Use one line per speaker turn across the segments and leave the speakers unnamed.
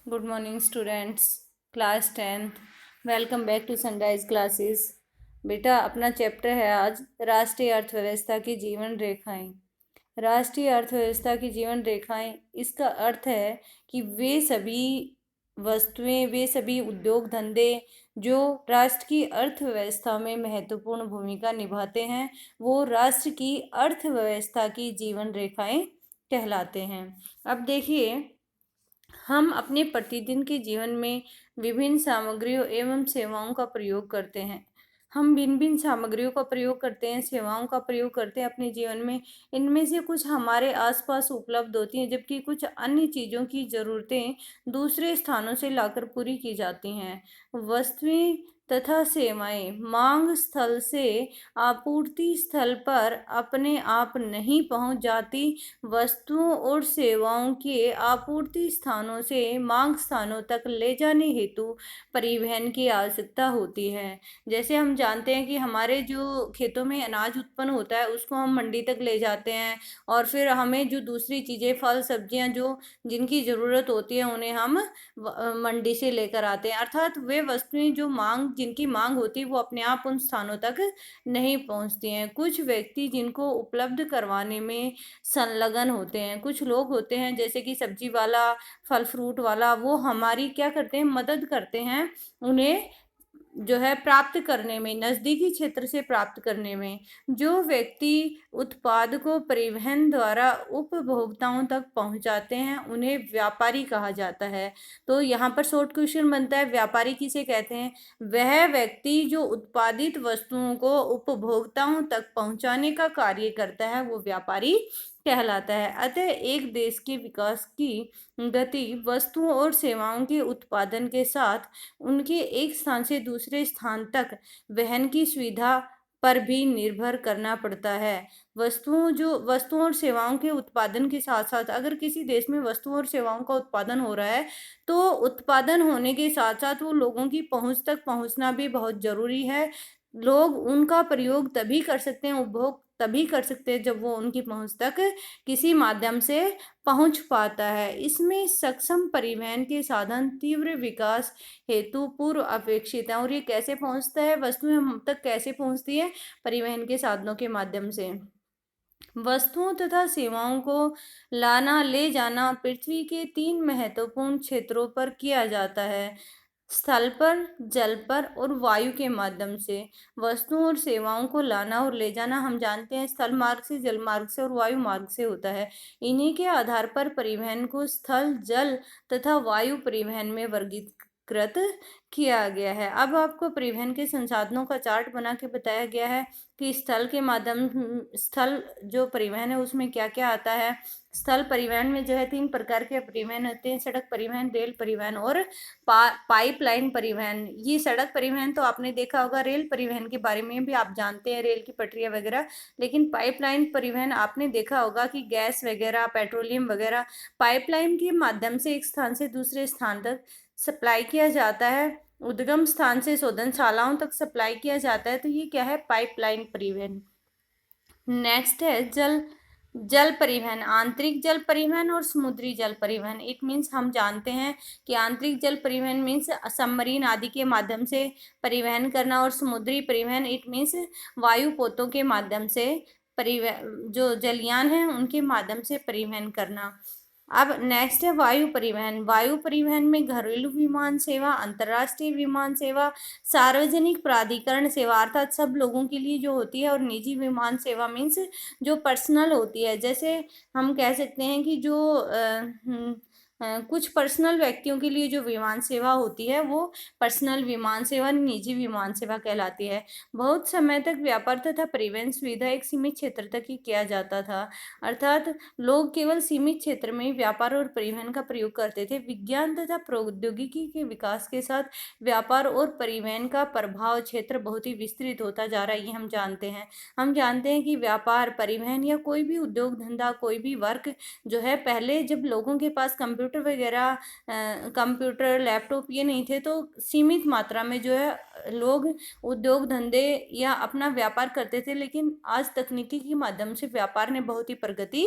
Good morning students, class 10th। Welcome back to Sunrise classes. बेटा, अपना chapter है आज राष्ट्रीय अर्थव्यवस्था की जीवन रेखाएं। राष्ट्रीय अर्थव्यवस्था की जीवन रेखाएं, इसका अर्थ है कि वे सभी वस्तुएं, वे सभी उद्योग धंधे जो राष्ट्र की अर्थव्यवस्था में महत्वपूर्ण भूमिका निभाते हैं, वो राष्ट्र की अर्थव्यवस्था की जीवन रेखाएं कहलाते हैं। अब देखिए, हम अपने प्रतिदिन के जीवन में विभिन्न सामग्रियों एवं सेवाओं का प्रयोग करते हैं। हम भिन्न भिन्न सामग्रियों का प्रयोग करते हैं, सेवाओं का प्रयोग करते हैं अपने जीवन में। इनमें से कुछ हमारे आसपास उपलब्ध होती हैं, जबकि कुछ अन्य चीज़ों की ज़रूरतें दूसरे स्थानों से लाकर पूरी की जाती हैं। वस्तुएं तथा सेवाएं मांग स्थल से आपूर्ति स्थल पर अपने आप नहीं पहुंच जाती। वस्तुओं और सेवाओं के आपूर्ति स्थानों से मांग स्थानों तक ले जाने हेतु परिवहन की आवश्यकता होती है। जैसे हम जानते हैं कि हमारे जो खेतों में अनाज उत्पन्न होता है, उसको हम मंडी तक ले जाते हैं, और फिर हमें जो दूसरी चीज़ें, फल सब्जियां जो जिनकी ज़रूरत होती है, उन्हें हम मंडी से लेकर आते हैं। अर्थात वे वस्तुएं जो जिनकी मांग होती है, वो अपने आप उन स्थानों तक नहीं पहुंचती हैं। कुछ व्यक्ति जिनको उपलब्ध करवाने में संलग्न होते हैं, कुछ लोग होते हैं जैसे कि सब्जी वाला, फल फ्रूट वाला, वो हमारी क्या करते हैं, मदद करते हैं उन्हें जो है प्राप्त करने में, नज़दीकी क्षेत्र से प्राप्त करने में। जो व्यक्ति उत्पाद को परिवहन द्वारा उपभोक्ताओं तक पहुंचाते हैं, उन्हें व्यापारी कहा जाता है। तो यहाँ पर शॉर्ट क्वेश्चन बनता है, व्यापारी किसे कहते हैं? वह व्यक्ति जो उत्पादित वस्तुओं को उपभोक्ताओं तक पहुंचाने का कार्य करता है, वो व्यापारी कहलाता है। अतः एक देश के विकास की गति वस्तुओं और सेवाओं के उत्पादन के साथ उनके एक स्थान से दूसरे स्थान तक वहन की सुविधा पर भी निर्भर करना पड़ता है। वस्तुओं और सेवाओं के उत्पादन के साथ साथ, अगर किसी देश में वस्तुओं और सेवाओं का उत्पादन हो रहा है, तो उत्पादन होने के साथ साथ वो लोगों की पहुंच तक पहुंचना भी बहुत ज़रूरी है। लोग उनका प्रयोग तभी कर सकते हैं, उपभोग तभी कर सकते हैं, जब वो उनकी पहुंच तक किसी माध्यम से पहुंच पाता है। इसमें सक्षम परिवहन के साधन तीव्र विकास हेतु पूर्व अपेक्षित है। और ये कैसे पहुंचता है, वस्तुएं हम तक कैसे पहुंचती है? परिवहन के साधनों के माध्यम से। वस्तुओं तथा सेवाओं को लाना ले जाना पृथ्वी के 3 महत्वपूर्ण क्षेत्रों पर किया जाता है: स्थल पर, जल पर और वायु के माध्यम से। वस्तुओं और सेवाओं को लाना और ले जाना हम जानते हैं स्थल मार्ग से, जल मार्ग से और वायु मार्ग से होता है। इन्हीं के आधार पर परिवहन को स्थल, जल तथा वायु परिवहन में वर्गीकृत किया गया है। अब आपको परिवहन के संसाधनों का चार्ट बना के बताया गया है कि स्थल जो परिवहन है, उसमें क्या क्या आता है। स्थल परिवहन में जो है 3 प्रकार के परिवहन होते हैं: सड़क परिवहन, रेल परिवहन और पाइपलाइन परिवहन। ये सड़क परिवहन तो आपने देखा होगा, रेल परिवहन के बारे में भी आप जानते हैं, रेल की पटरियां वगैरह। लेकिन पाइपलाइन परिवहन आपने देखा होगा कि गैस वगैरह, पेट्रोलियम वगैरह पाइपलाइन के माध्यम से एक स्थान से दूसरे स्थान तक सप्लाई किया जाता है। उद्गम स्थान से शोधनशालाओं तक सप्लाई किया जाता है। तो ये क्या है? पाइपलाइन परिवहन। नेक्स्ट है जल परिवहन, आंतरिक जल परिवहन और समुद्री जल परिवहन। इट मीन्स हम जानते हैं कि आंतरिक जल परिवहन मीन्स सबमरीन आदि के माध्यम से परिवहन करना, और समुद्री परिवहन इट मीन्स वायुपोतों के माध्यम से परिवहन, जो जलयान हैं उनके माध्यम से परिवहन करना। अब नेक्स्ट है वायु परिवहन। वायु परिवहन में घरेलू विमान सेवा, अंतर्राष्ट्रीय विमान सेवा, सार्वजनिक प्राधिकरण सेवा अर्थात सब लोगों के लिए जो होती है, और निजी विमान सेवा मीन्स जो पर्सनल होती है। जैसे हम कह सकते हैं कि जो कुछ पर्सनल व्यक्तियों के लिए जो विमान सेवा होती है, वो पर्सनल विमान सेवा, निजी विमान सेवा कहलाती है। बहुत समय तक व्यापार तथा परिवहन सुविधा एक सीमित क्षेत्र तक ही किया जाता था। अर्थात लोग केवल सीमित क्षेत्र में व्यापार और परिवहन का प्रयोग करते थे। विज्ञान तथा प्रौद्योगिकी के विकास के साथ व्यापार और परिवहन का प्रभाव क्षेत्र बहुत ही विस्तृत होता जा रहा है, ये हम जानते हैं। हम जानते हैं कि व्यापार, परिवहन या कोई भी उद्योग धंधा, कोई भी वर्क जो है, पहले जब लोगों के पास कंप्यूटर कंप्यूटर वगैरह, कंप्यूटर लैपटॉप ये नहीं थे, तो सीमित मात्रा में जो है लोग उद्योग धंधे या अपना व्यापार करते थे। लेकिन आज तकनीकी के माध्यम से व्यापार ने बहुत ही प्रगति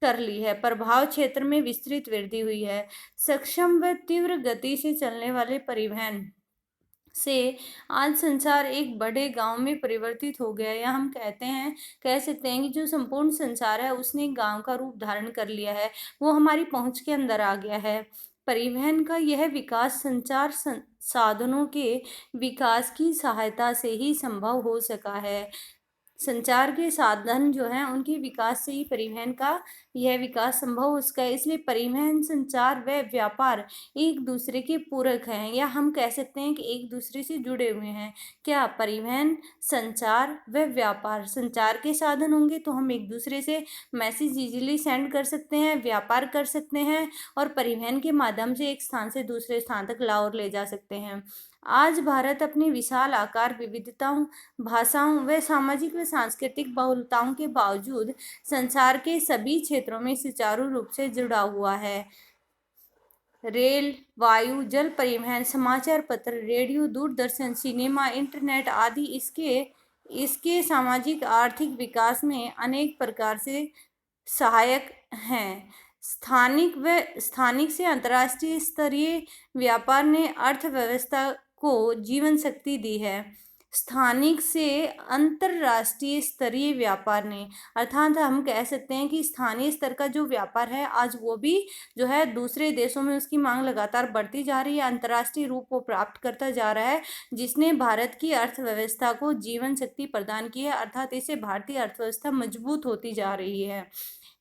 कर ली है, प्रभाव क्षेत्र में विस्तृत वृद्धि हुई है। सक्षम व तीव्र गति से चलने वाले परिवहन से आज संसार एक बड़े गांव में परिवर्तित हो गया, या हम कह सकते हैं कि जो संपूर्ण संसार है उसने एक गांव का रूप धारण कर लिया है, वो हमारी पहुंच के अंदर आ गया है। परिवहन का यह विकास संचार साधनों के विकास की सहायता से ही संभव हो सका है। संचार के साधन जो हैं उनके विकास से ही परिवहन का यह विकास संभव हो सका है। इसलिए परिवहन, संचार व व्यापार एक दूसरे के पूरक हैं, या हम कह सकते हैं कि एक दूसरे से जुड़े हुए हैं। क्या? परिवहन, संचार व व्यापार। संचार के साधन होंगे तो हम एक दूसरे से मैसेज इजीली सेंड कर सकते हैं, व्यापार कर सकते हैं, और परिवहन के माध्यम से एक स्थान से दूसरे स्थान तक ला और ले जा सकते हैं। आज भारत अपनी विशाल आकार, विविधताओं, भाषाओं व सामाजिक व सांस्कृतिक बहुलताओं के बावजूद संसार के सभी क्षेत्रों में सुचारू रूप से जुड़ा हुआ है। रेल, वायु, जल परिवहन, समाचार पत्र, रेडियो, दूरदर्शन, सिनेमा, इंटरनेट आदि इसके सामाजिक आर्थिक विकास में अनेक प्रकार से सहायक हैं। स्थानिक से अंतर्राष्ट्रीय स्तरीय व्यापार ने अर्थव्यवस्था को जीवन शक्ति दी है। स्थानिक से अंतर्राष्ट्रीय स्तरीय व्यापार ने, अर्थात हम कह सकते हैं कि स्थानीय स्तर का जो व्यापार है आज वो भी जो है दूसरे देशों में उसकी मांग लगातार बढ़ती जा रही है, अंतर्राष्ट्रीय रूप को प्राप्त करता जा रहा है, जिसने भारत की अर्थव्यवस्था को जीवन शक्ति प्रदान की है। अर्थात इससे भारतीय अर्थव्यवस्था मजबूत होती जा रही है।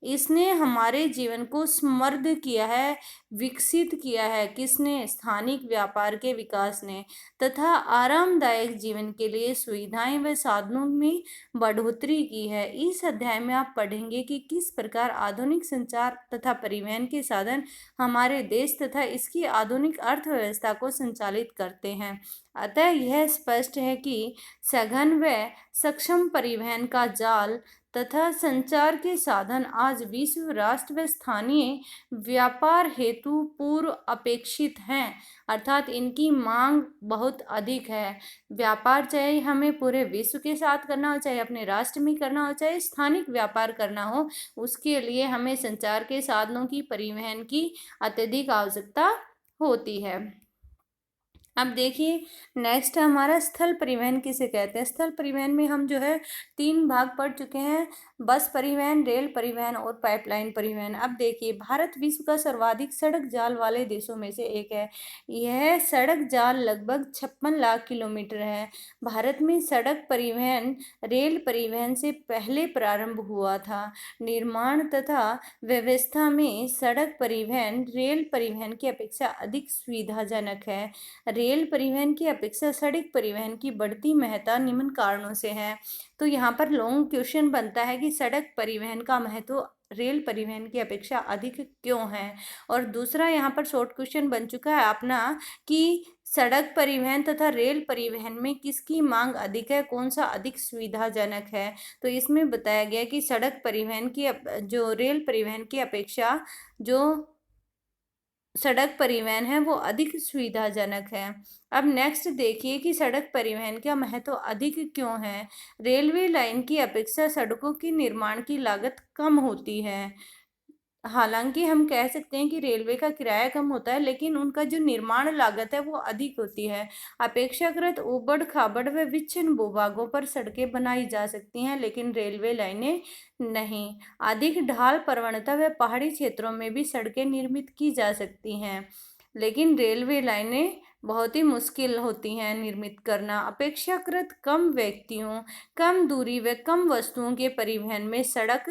इसने हमारे जीवन को समृद्ध किया है, विकसित किया है। किसने? स्थानिक व्यापार के विकास ने, तथा आरामदायक जीवन के लिए सुविधाएं व साधनों में बढ़ोतरी की है। इस अध्याय में आप पढ़ेंगे कि किस प्रकार आधुनिक संचार तथा परिवहन के साधन हमारे देश तथा इसकी आधुनिक अर्थव्यवस्था को संचालित करते हैं। अतः यह स्पष्ट है कि सघन व सक्षम परिवहन का जाल तथा संचार के साधन आज विश्व, राष्ट्र व स्थानीय व्यापार हेतु पूर्व अपेक्षित हैं। अर्थात इनकी मांग बहुत अधिक है। व्यापार चाहे हमें पूरे विश्व के साथ करना हो, चाहे अपने राष्ट्र में करना हो, चाहे स्थानिक व्यापार करना हो, उसके लिए हमें संचार के साधनों की, परिवहन की अत्यधिक आवश्यकता होती है। अब देखिए नेक्स्ट हमारा स्थल परिवहन किसे कहते हैं। स्थल परिवहन में हम जो है 3 भाग पढ़ चुके हैं, बस परिवहन, रेल परिवहन और पाइपलाइन परिवहन। अब देखिए भारत विश्व का सर्वाधिक सड़क जाल वाले देशों में से एक है। यह सड़क जाल लगभग 56 लाख किलोमीटर है। भारत में सड़क परिवहन रेल परिवहन से पहले प्रारंभ हुआ था। निर्माण तथा व्यवस्था में सड़क परिवहन रेल परिवहन की अपेक्षा अधिक सुविधाजनक है। रेल परिवहन की अपेक्षा सड़क परिवहन की बढ़ती महत्ता निम्न कारणों से है। तो यहाँ पर लॉन्ग क्वेश्चन बनता है कि सड़क परिवहन का महत्व रेल परिवहन की अपेक्षा अधिक क्यों है। और दूसरा यहाँ पर शॉर्ट क्वेश्चन बन चुका है अपना कि सड़क परिवहन तथा रेल परिवहन में किसकी मांग अधिक है, कौन सा अधिक सुविधाजनक है। तो इसमें बताया गया कि सड़क परिवहन की जो रेल परिवहन की अपेक्षा जो सड़क परिवहन है वो अधिक सुविधाजनक है। अब नेक्स्ट देखिए कि सड़क परिवहन का महत्व अधिक क्यों है। रेलवे लाइन की अपेक्षा सड़कों के निर्माण की लागत कम होती है। हालांकि हम कह सकते हैं कि रेलवे का किराया कम होता है, लेकिन उनका जो निर्माण लागत है वो अधिक होती है। अपेक्षाकृत ऊबड़ खाबड़ व विच्छिन्न भूभागों पर सड़कें बनाई जा सकती हैं, लेकिन रेलवे लाइनें नहीं। अधिक ढाल प्रवणता व पहाड़ी क्षेत्रों में भी सड़कें निर्मित की जा सकती हैं, लेकिन रेलवे लाइनें बहुत ही मुश्किल होती हैं निर्मित करना। अपेक्षाकृत कम व्यक्तियों, कम दूरी व कम वस्तुओं के परिवहन में सड़क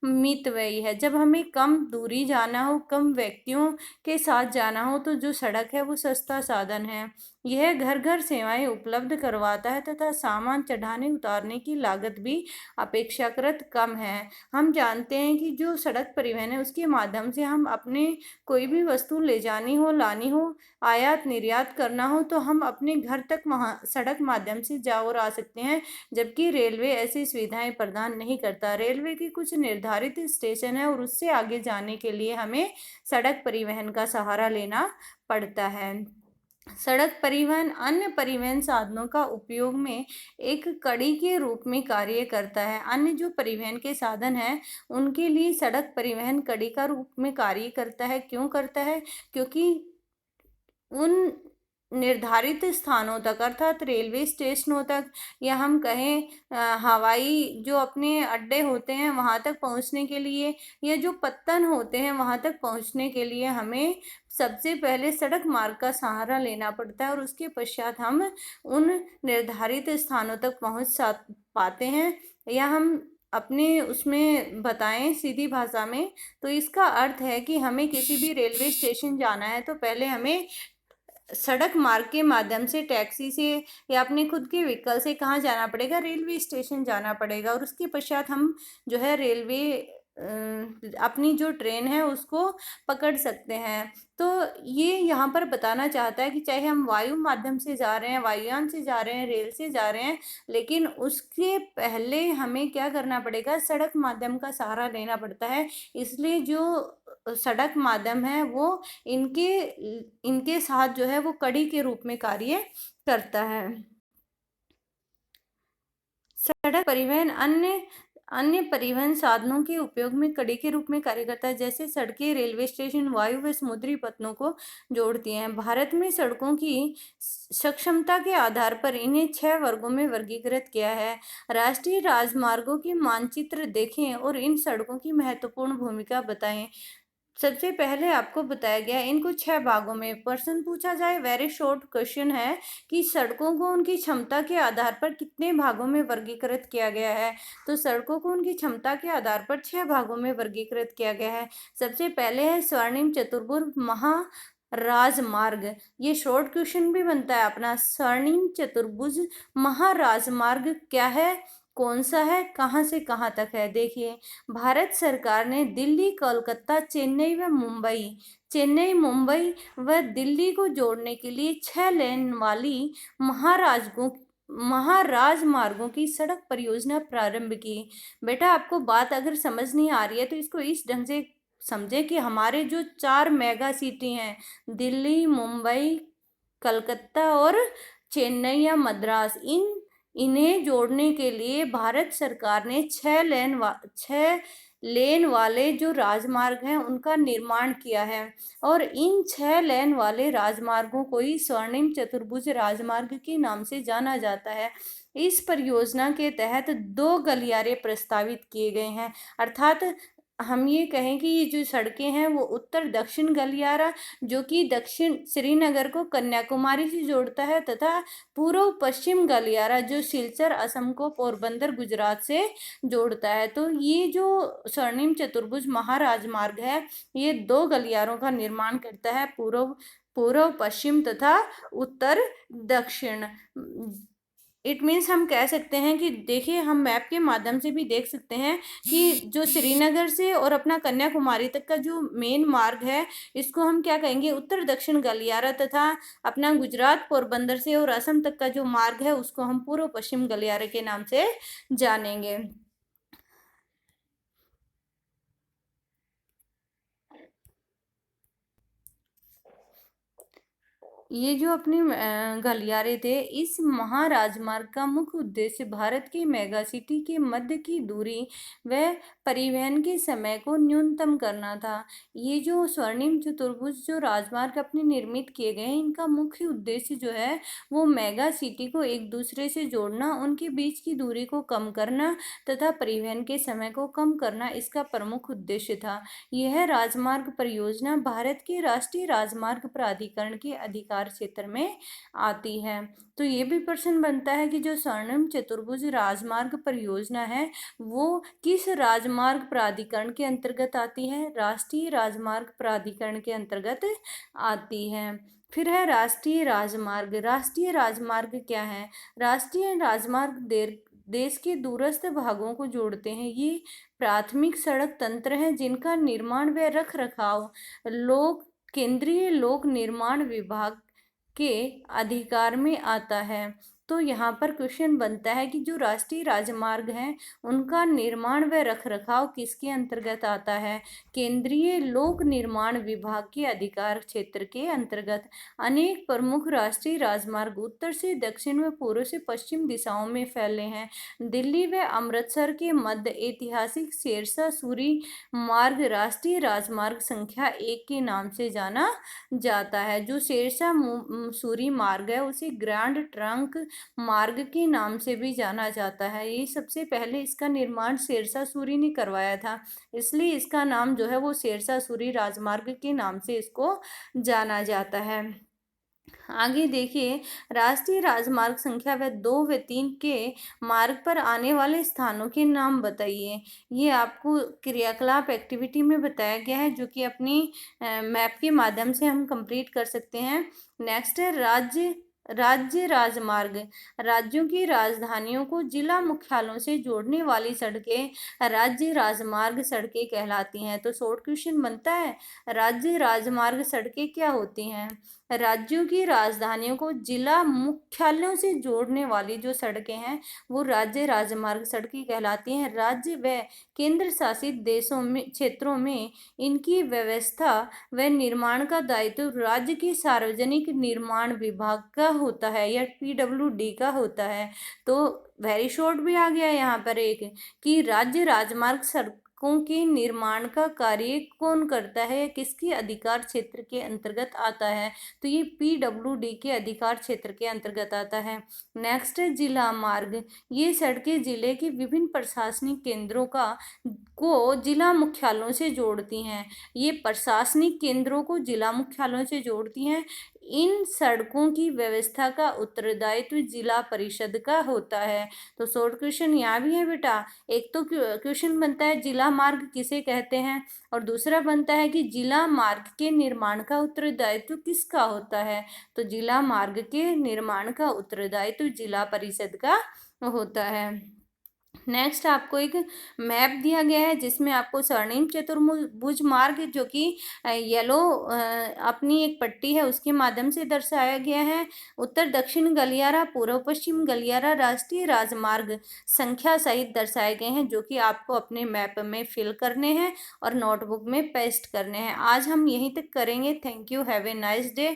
मितव्ययी है। जब हमें कम दूरी जाना हो, कम व्यक्तियों के साथ जाना हो, तो जो सड़क है वो सस्ता साधन है। यह घर घर सेवाएं उपलब्ध करवाता है तथा सामान चढ़ाने उतारने की लागत भी अपेक्षाकृत कम है। हम जानते हैं कि जो सड़क परिवहन है उसके माध्यम से हम अपने कोई भी वस्तु ले जानी हो, लानी हो, आयात निर्यात करना हो तो हम अपने घर तक वहाँ सड़क माध्यम से जा और आ सकते हैं, जबकि रेलवे ऐसी सुविधाएं प्रदान नहीं करता। रेलवे के कुछ निर्धारित स्टेशन है और उससे आगे जाने के लिए हमें सड़क परिवहन का सहारा लेना पड़ता है। सड़क परिवहन अन्य परिवहन साधनों का उपयोग में एक कड़ी के रूप में कार्य करता है। अन्य जो परिवहन के साधन हैं उनके लिए सड़क परिवहन कड़ी का रूप में कार्य करता है। क्यों करता है? क्योंकि उन निर्धारित स्थानों तक अर्थात रेलवे स्टेशनों तक, या हम कहें हवाई जो अपने अड्डे होते हैं वहाँ तक पहुँचने के लिए, या जो पत्तन होते हैं वहाँ तक पहुँचने के लिए हमें सबसे पहले सड़क मार्ग का सहारा लेना पड़ता है और उसके पश्चात हम उन निर्धारित स्थानों तक पहुँच पाते हैं। या हम अपने उसमें बताएं सीधी भाषा में तो इसका अर्थ है कि हमें किसी भी रेलवे स्टेशन जाना है तो पहले हमें सड़क मार्ग के माध्यम से टैक्सी से या अपने खुद के व्हीकल से कहाँ जाना पड़ेगा? रेलवे स्टेशन जाना पड़ेगा और उसके पश्चात हम जो है रेलवे अपनी जो ट्रेन है उसको पकड़ सकते हैं। तो ये यहाँ पर बताना चाहता है कि चाहे हम वायु माध्यम से जा रहे हैं, वायुयान से जा रहे हैं, रेल से जा रहे हैं, लेकिन उसके पहले हमें क्या करना पड़ेगा? सड़क माध्यम का सहारा लेना पड़ता है। इसलिए जो सड़क माध्यम है वो इनके इनके साथ जो है वो कड़ी के रूप में कार्य करता है। सड़क परिवहन अन्य अन्य परिवहन साधनों के उपयोग में कड़ी के रूप में कार्य करता है, जैसे सड़कें रेलवे स्टेशन वायु व समुद्री पत्तनों को जोड़ती हैं। भारत में सड़कों की सक्षमता के आधार पर इन्हें 6 वर्गों में वर्गीकृत किया है। राष्ट्रीय राजमार्गों के मानचित्र देखें और इन सड़कों की महत्वपूर्ण भूमिका बताएं। सबसे पहले आपको बताया गया इनको 6 भागों में। प्रश्न पूछा जाए, वेरी शॉर्ट क्वेश्चन है कि सड़कों को उनकी क्षमता के आधार पर कितने भागों में वर्गीकृत किया गया है? तो सड़कों को उनकी क्षमता के आधार पर 6 भागों में वर्गीकृत किया गया है। सबसे पहले है स्वर्णिम चतुर्भुज महाराजमार्ग। ये शॉर्ट क्वेश्चन भी बनता है अपना। स्वर्णिम चतुर्भुज महाराजमार्ग क्या है, कौन सा है, कहाँ से कहाँ तक है? देखिए, भारत सरकार ने दिल्ली, कोलकाता, चेन्नई मुंबई व दिल्ली को जोड़ने के लिए 6 लेन वाली महाराजमार्गों की सड़क परियोजना प्रारंभ की। बेटा, आपको बात अगर समझ नहीं आ रही है तो इसको इस ढंग से समझे कि हमारे जो 4 मेगा सिटी हैं, दिल्ली, मुंबई, कलकत्ता और चेन्नई या मद्रास, इन्हें जोड़ने के लिए भारत सरकार ने 6 लेन वाले जो राजमार्ग हैं उनका निर्माण किया है और इन 6 लेन वाले राजमार्गों को ही स्वर्णिम चतुर्भुज राजमार्ग के नाम से जाना जाता है। इस परियोजना के तहत 2 गलियारे प्रस्तावित किए गए हैं, अर्थात हम ये कहें कि ये जो सड़कें हैं वो उत्तर दक्षिण गलियारा जो कि दक्षिण श्रीनगर को कन्याकुमारी से जोड़ता है, तथा पूर्व पश्चिम गलियारा जो सिलचर असम को पोरबंदर गुजरात से जोड़ता है। तो ये जो स्वर्णिम चतुर्भुज महाराजमार्ग है ये 2 गलियारों का निर्माण करता है, पूर्व पश्चिम तथा उत्तर दक्षिण। इट मीन्स हम कह सकते हैं कि देखिए, हम मैप के माध्यम से भी देख सकते हैं कि जो श्रीनगर से और अपना कन्याकुमारी तक का जो मेन मार्ग है इसको हम क्या कहेंगे? उत्तर दक्षिण गलियारा, तथा अपना गुजरात पोरबंदर से और असम तक का जो मार्ग है उसको हम पूर्व पश्चिम गलियारे के नाम से जानेंगे। ये जो अपने गलियारे थे, इस महाराजमार्ग का मुख्य उद्देश्य भारत की मेगा सिटी के मध्य की दूरी व परिवहन के समय को न्यूनतम करना था। ये जो स्वर्णिम चतुर्भुज जो राजमार्ग अपने निर्मित किए गए हैं इनका मुख्य उद्देश्य जो है वो मेगा सिटी को एक दूसरे से जोड़ना, उनके बीच की दूरी को कम करना तथा परिवहन के समय को कम करना इसका प्रमुख उद्देश्य था। यह राजमार्ग परियोजना भारत के राष्ट्रीय राजमार्ग प्राधिकरण के अधिकार क्षेत्र में आती है। तो ये भी प्रश्न बनता है कि जो स्वर्णिम चतुर्भुज राजमार्ग परियोजना है वो किस राजमार्ग प्राधिकरण के अंतर्गत आती है? राष्ट्रीय राजमार्ग प्राधिकरण के अंतर्गत आती है। फिर है राष्ट्रीय राजमार्ग। राष्ट्रीय राजमार्ग क्या है? राष्ट्रीय राजमार्ग देश के दूरस्थ भागों को जोड़ते हैं। ये प्राथमिक सड़क तंत्र हैं जिनका निर्माण व रख रखाव केंद्रीय लोक निर्माण विभाग के अधिकार में आता है। तो यहाँ पर क्वेश्चन बनता है कि जो राष्ट्रीय राजमार्ग हैं उनका निर्माण व रखरखाव किसके अंतर्गत आता है? केंद्रीय लोक निर्माण विभाग के अधिकार क्षेत्र के अंतर्गत। अनेक प्रमुख राष्ट्रीय राजमार्ग उत्तर से दक्षिण व पूर्व से पश्चिम दिशाओं में फैले हैं। दिल्ली व अमृतसर के मध्य ऐतिहासिक शेरशाह सूरी मार्ग राष्ट्रीय राजमार्ग संख्या 1 के नाम से जाना जाता है। जो शेरशाह सूरी मार्ग है उसे ग्रैंड ट्रंक मार्ग के नाम से भी जाना जाता है। ये सबसे पहले इसका निर्माण शेरशाह सूरी ने करवाया था, इसलिए इसका नाम जो है वो शेरशाह सूरी राजमार्ग के नाम से इसको जाना जाता है। आगे देखिए, राष्ट्रीय राजमार्ग संख्या व 2 व 3 के मार्ग पर आने वाले स्थानों के नाम बताइए। ये आपको क्रियाकलाप एक्टिविटी में बताया गया है, जो कि अपनी मैप के माध्यम से हम कंप्लीट कर सकते हैं। नेक्स्ट है राज्य राजमार्ग। राज्यों की राजधानियों को जिला मुख्यालयों से जोड़ने वाली सड़कें राज्य राजमार्ग सड़कें कहलाती हैं। तो शॉर्ट क्वेश्चन बनता है, राज्य राजमार्ग सड़कें क्या होती हैं? राज्यों की राजधानियों को जिला मुख्यालयों से जोड़ने वाली जो सड़कें हैं वो राज्य राजमार्ग सड़कें कहलाती हैं। राज्य व केंद्र शासित देशों में क्षेत्रों में इनकी व्यवस्था व निर्माण का दायित्व राज्य के सार्वजनिक निर्माण विभाग का होता है या PWD का होता है। तो वेरी शॉर्ट भी आ गया यहाँ पर एक, कि राज्य राजमार्ग सड़कों के निर्माण का कार्य कौन करता है, किसके अधिकार क्षेत्र के अंतर्गत आता है? तो ये PWD के अधिकार क्षेत्र के अंतर्गत आता है। नेक्स्ट है जिला मार्ग। ये सड़कें जिले के विभिन्न प्रशासनिक केंद्रों को जिला मुख्यालयों से जोड़ती हैं। ये प्रशासनिक केंद्रों को जिला मुख्यालयों से जोड़ती हैं। इन सड़कों की व्यवस्था का उत्तरदायित्व जिला परिषद का होता है। तो शॉर्ट क्वेश्चन यहाँ भी है बेटा। एक तो क्वेश्चन बनता है जिला मार्ग किसे कहते हैं, और दूसरा बनता है कि जिला मार्ग के निर्माण का उत्तरदायित्व किसका होता है? तो जिला मार्ग के निर्माण का उत्तरदायित्व जिला परिषद का होता है। नेक्स्ट आपको एक मैप दिया गया है जिसमें आपको स्वर्णिम चतुर्भुज मार्ग, जो कि येलो अपनी एक पट्टी है उसके माध्यम से दर्शाया गया है। उत्तर दक्षिण गलियारा, पूर्व पश्चिम गलियारा राष्ट्रीय राजमार्ग संख्या सहित दर्शाए गए हैं, जो कि आपको अपने मैप में फिल करने हैं और नोटबुक में पेस्ट करने हैं। आज हम यहीं तक करेंगे। Thank you, have a nice day.